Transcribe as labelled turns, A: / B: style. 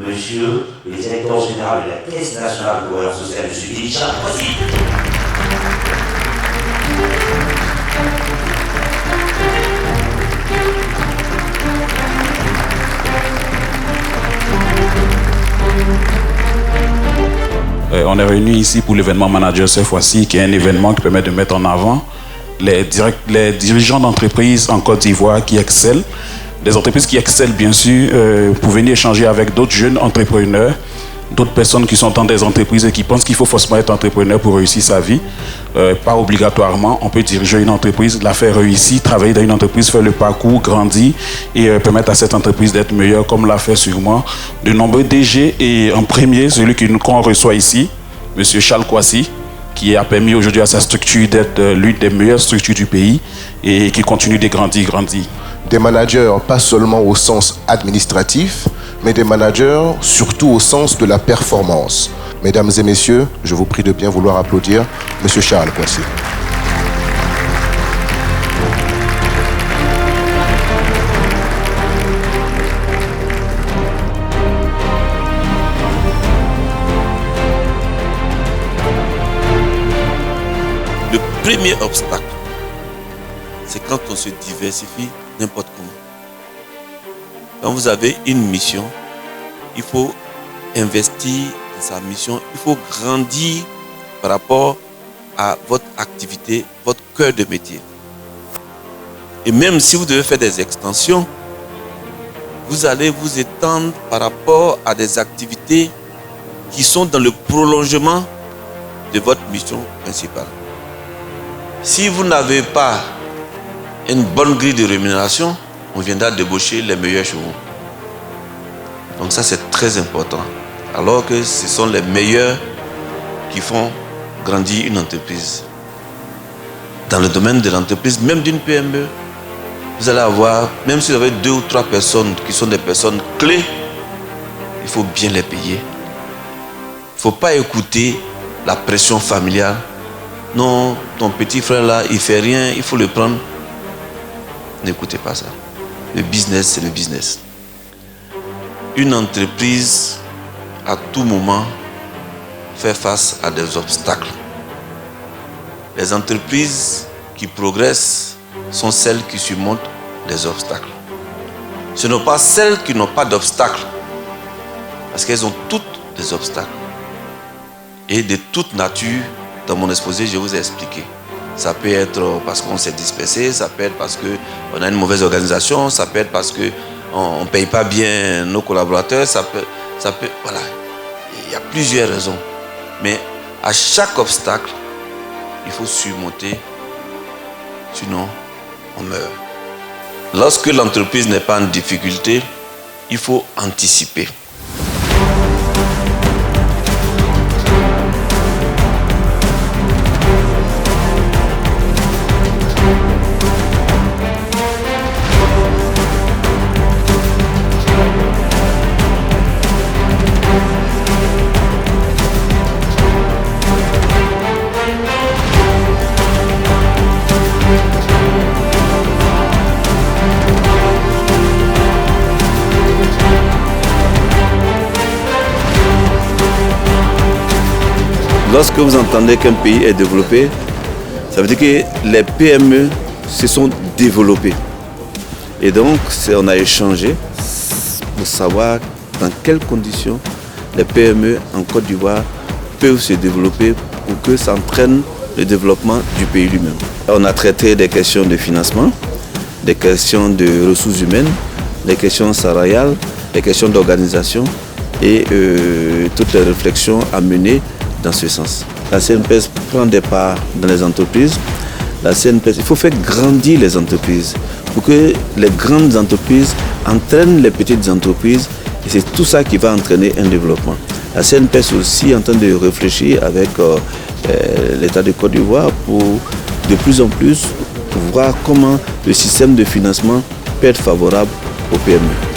A: Monsieur le directeur général de la Caisse nationale de cohésion sociale, M. Richard Croissy.
B: On est réunis ici pour l'événement Manager cette fois-ci, qui est un événement qui permet de mettre en avant les dirigeants d'entreprises en Côte d'Ivoire qui excellent, des entreprises qui excellent bien sûr, pour venir échanger avec d'autres jeunes entrepreneurs, d'autres personnes qui sont dans des entreprises et qui pensent qu'il faut forcément être entrepreneur pour réussir sa vie. Pas obligatoirement, on peut diriger une entreprise, la faire réussir, travailler dans une entreprise, faire le parcours, grandir et permettre à cette entreprise d'être meilleure, comme l'a fait sûrement de nombreux DG. Et en premier, celui qu'on reçoit ici, M. Charles Croissy, qui a permis aujourd'hui à sa structure d'être l'une des meilleures structures du pays et qui continue de grandir.
C: Des managers, pas seulement au sens administratif, mais des managers surtout au sens de la performance. Mesdames et messieurs, je vous prie de bien vouloir applaudir M. Charles Croissy.
D: Le premier obstacle, c'est quand on se diversifie n'importe comment. Quand vous avez une mission, il faut investir dans sa mission, il faut grandir par rapport à votre activité, votre cœur de métier. Et même si vous devez faire des extensions, vous allez vous étendre par rapport à des activités qui sont dans le prolongement de votre mission principale. Si vous n'avez pas une bonne grille de rémunération, on viendra débaucher les meilleurs chez vous. Donc ça, c'est très important. Alors que ce sont les meilleurs qui font grandir une entreprise. Dans le domaine de l'entreprise, même d'une PME, vous allez avoir, même si vous avez 2 ou 3 personnes qui sont des personnes clés, il faut bien les payer. Il ne faut pas écouter la pression familiale. Non, ton petit frère là, il ne fait rien, il faut le prendre. N'écoutez pas ça. Le business, c'est le business. Une entreprise, à tout moment, fait face à des obstacles. Les entreprises qui progressent sont celles qui surmontent les obstacles. Ce ne sont pas celles qui n'ont pas d'obstacles, parce qu'elles ont toutes des obstacles. Et de toute nature, dans mon exposé, je vous ai expliqué. Ça peut être parce qu'on s'est dispersé, ça peut être parce qu'on a une mauvaise organisation, ça peut être parce qu'on ne paye pas bien nos collaborateurs, ça peut, voilà. Il y a plusieurs raisons. Mais à chaque obstacle, il faut surmonter, sinon on meurt. Lorsque l'entreprise n'est pas en difficulté, il faut anticiper. Lorsque vous entendez qu'un pays est développé, ça veut dire que les PME se sont développées. Et donc, on a échangé pour savoir dans quelles conditions les PME en Côte d'Ivoire peuvent se développer pour que ça entraîne le développement du pays lui-même. On a traité des questions de financement, des questions de ressources humaines, des questions salariales, des questions d'organisation et toutes les réflexions à mener dans ce sens. La CNPS prend des parts dans les entreprises. La CNPS, il faut faire grandir les entreprises pour que les grandes entreprises entraînent les petites entreprises et c'est tout ça qui va entraîner un développement. La CNPS aussi est en train de réfléchir avec l'État de Côte d'Ivoire pour de plus en plus voir comment le système de financement peut être favorable aux PME.